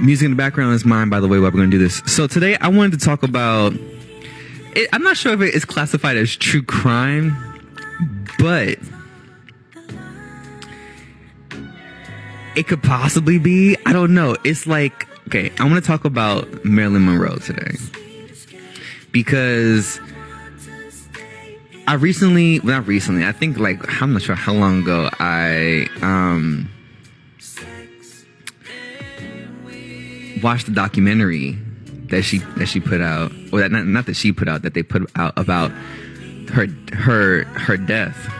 Music in the background is mine, by the way, while we're going to do this. So today I wanted to talk about... I'm not sure if it is classified as true crime, but it could possibly be. I don't know. It's like... Okay, I want to talk about Marilyn Monroe today. Because I think like, I'm not sure how long ago I watched the documentary that she put out, or that not that she put out, that they put out about her death.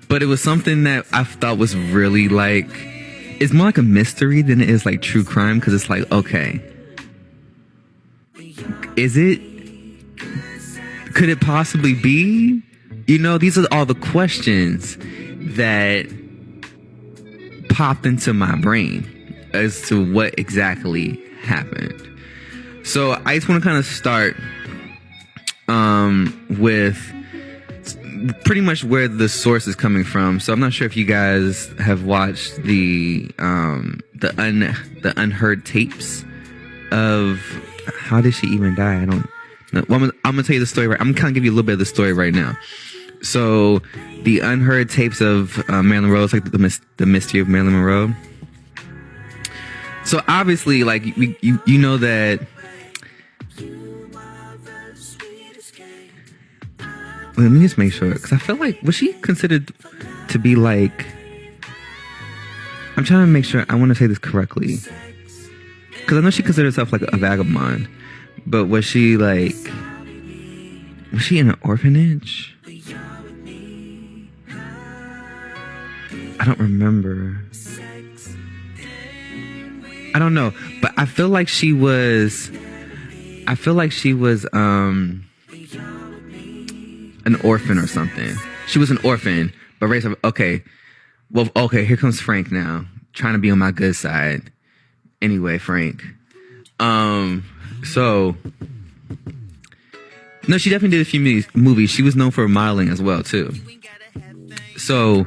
But it was something that I thought was really like, it's more like a mystery than it is like true crime, because it's like, okay, could it possibly be? You know, these are all the questions that popped into my brain as to what exactly happened. So I just want to kind of start with pretty much where the source is coming from. So I'm not sure if you guys have watched the unheard tapes of how did she even die. I don't know. Well, I'm gonna tell you the story. I'm gonna give you a little bit of the story right now. So the unheard tapes of Marilyn Monroe, it's like the mystery of Marilyn Monroe. So obviously, like you know that. Let me just make sure, because I feel like, was she considered to be like... I'm trying to make sure I want to say this correctly, because I know she considered herself like a vagabond, but was she in an orphanage? I don't remember. I don't know, but I feel like she was an orphan or something. She was an orphan, but raised up. Okay, here comes Frank now, trying to be on my good side. Anyway, Frank. So no, she definitely did a few movies. She was known for modeling as well too. So,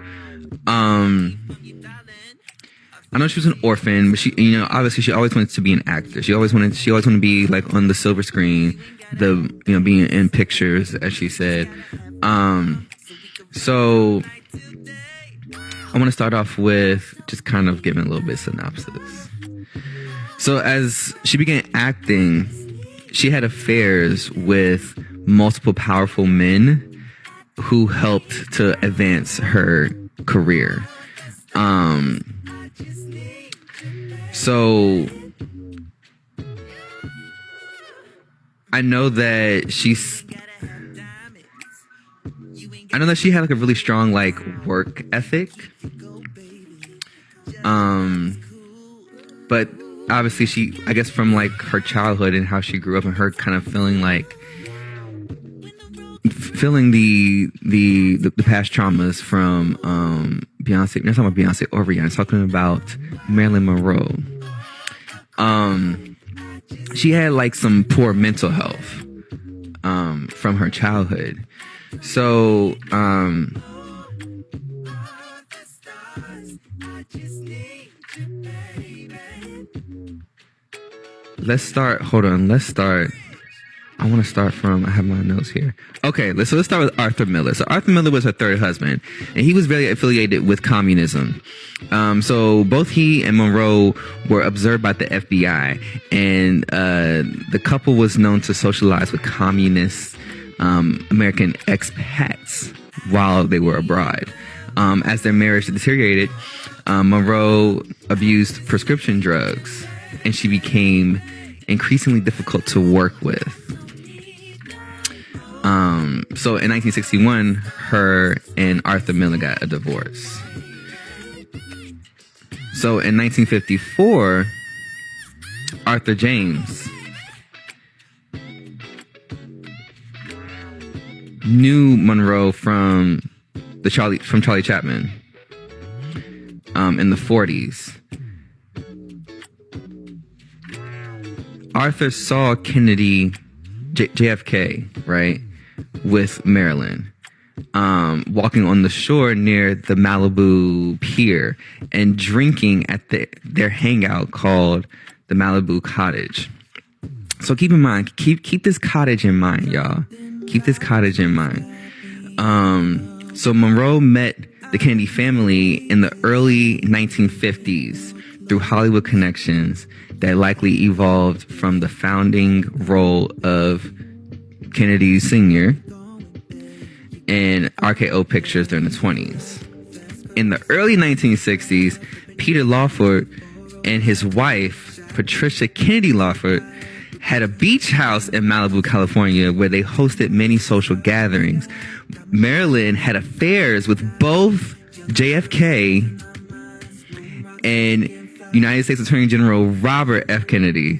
I know she was an orphan, but she, you know, obviously she always wanted to be an actor. She always wanted to be like on the silver screen, being in pictures, as she said. So I want to start off with just kind of giving a little bit of synopsis. So as she began acting, she had affairs with multiple powerful men who helped to advance her career. So I know that she had like a really strong like work ethic. But obviously I guess from like her childhood and how she grew up and her kind of feeling the past traumas from Beyonce. You're not talking about Beyonce or Rihanna. I'm talking about Marilyn Monroe. She had like some poor mental health from her childhood. So let's start. I want to start from, I have my notes here. Okay, let's start with Arthur Miller. So Arthur Miller was her third husband, and he was very affiliated with communism. So both he and Monroe were observed by the FBI, and the couple was known to socialize with communist American expats while they were abroad. As their marriage deteriorated, Monroe abused prescription drugs, and she became increasingly difficult to work with. So in 1961, her and Arthur Miller got a divorce. So in 1954, Arthur James knew Monroe from Charlie Chaplin in the 40s. Arthur saw Kennedy, JFK, right, with Marilyn. walking on the shore near the Malibu pier and drinking at their hangout called the Malibu Cottage. So keep in mind, keep this cottage in mind, y'all. Keep this cottage in mind. So Monroe met the Kennedy family in the early 1950s through Hollywood connections that likely evolved from the founding role of Kennedy Sr. in RKO Pictures during the 20s. In the early 1960s, Peter Lawford and his wife, Patricia Kennedy Lawford, had a beach house in Malibu, California, where they hosted many social gatherings. Marilyn had affairs with both JFK and United States Attorney General Robert F. Kennedy,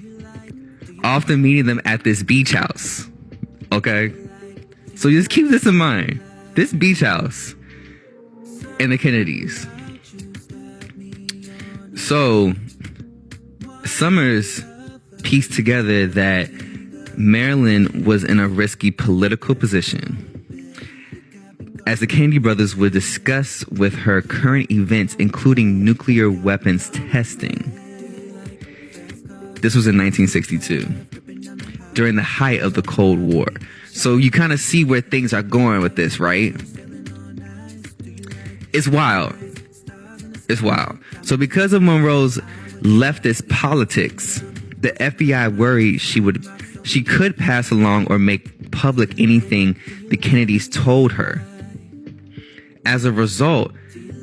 often meeting them at this beach house. Okay? So just keep this in mind. This beach house and the Kennedys. So Summers pieced together that Marilyn was in a risky political position, as the Kennedy brothers would discuss with her current events, including nuclear weapons testing. This was in 1962, during the height of the Cold War. So you kind of see where things are going with this, right? It's wild. It's wild. So because of Monroe's leftist politics, the FBI worried she could pass along or make public anything the Kennedys told her. As a result,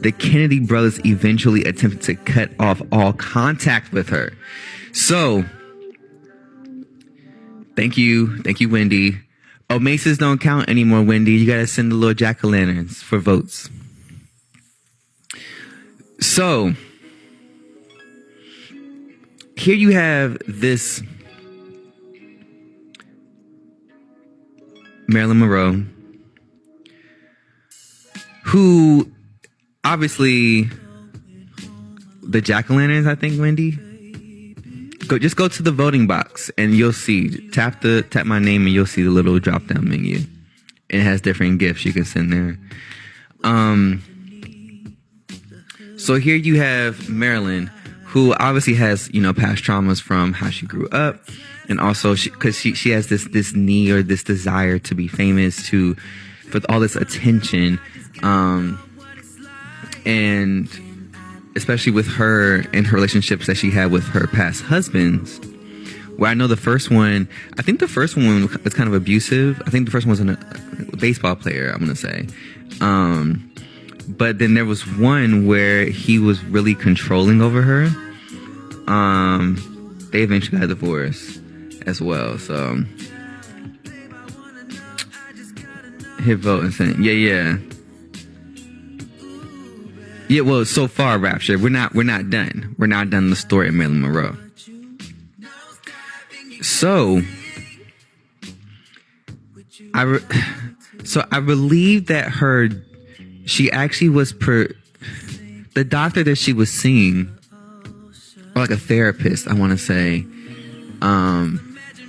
the Kennedy brothers eventually attempted to cut off all contact with her. So, thank you, Wendy. Oh, maces don't count anymore, Wendy. You gotta send the little jack-o'-lanterns for votes. So, here you have this Marilyn Monroe, who obviously the jack-o'-lanterns, I think, Wendy. Just go to the voting box and you'll see. Tap my name and you'll see the little drop-down menu. It has different gifts you can send there. So here you have Marilyn, who obviously has, past traumas from how she grew up, and also because she has this need or this desire to be famous, for all this attention, and especially with her and her relationships that she had with her past husbands. Where I know the first one was kind of abusive. I think the first one was a baseball player, I'm gonna say. But then there was one where he was really controlling over her. They eventually got divorced as well. So hit vote and send. Yeah. Well, so far, Rapture, we're not done. We're not done the story of Marilyn Monroe. So I believe that she actually was the doctor that she was seeing, or like a therapist, I want to say.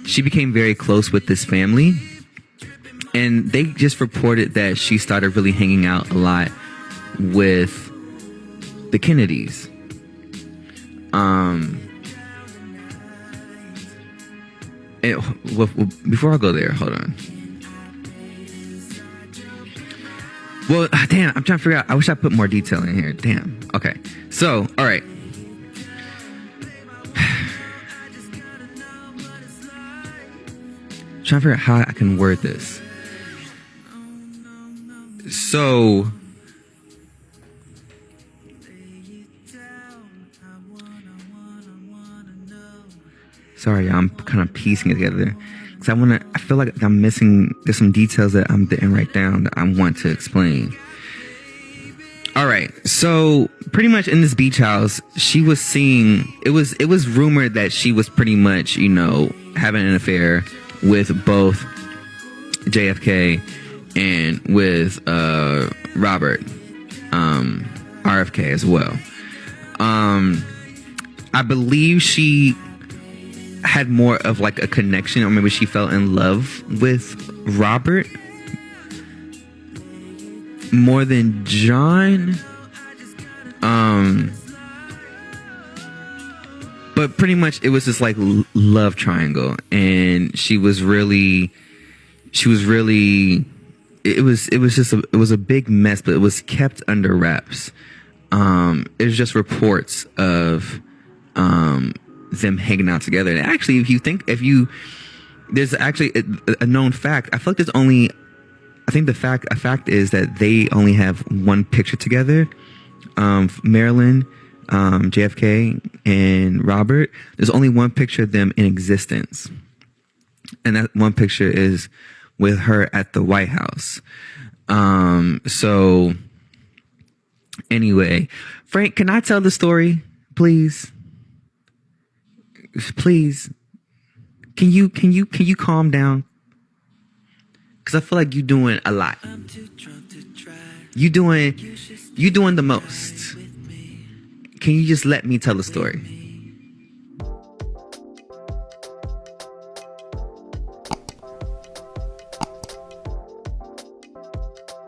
She became very close with this family, and they just reported that she started really hanging out a lot with the Kennedys. Before I go there, hold on. Well, damn, I'm trying to figure out. I wish I put more detail in here. Damn. Okay. So, all right. Trying to figure out how I can word this. So, sorry, I'm kind of piecing it together. Because I feel like I'm missing, there's some details that I didn't write down that I want to explain. All right. So pretty much in this beach house, she was seeing, it was rumored that she was pretty much, having an affair with both JFK and with Robert, RFK as well. I believe she had more of like a connection, or maybe she fell in love with Robert. more than John. But pretty much it was this like love triangle, and it was a big mess, but it was kept under wraps. It was just reports of them hanging out together. And actually, there's actually a known fact. I feel like there's only, I think a fact is that they only have one picture together. Marilyn, JFK, and Robert. There's only one picture of them in existence, and that one picture is with her at the White House. So anyway, Frank, can I tell the story, please? Please, can you calm down? Because I feel like you're doing a lot. You doing the most. Can you just let me tell the story?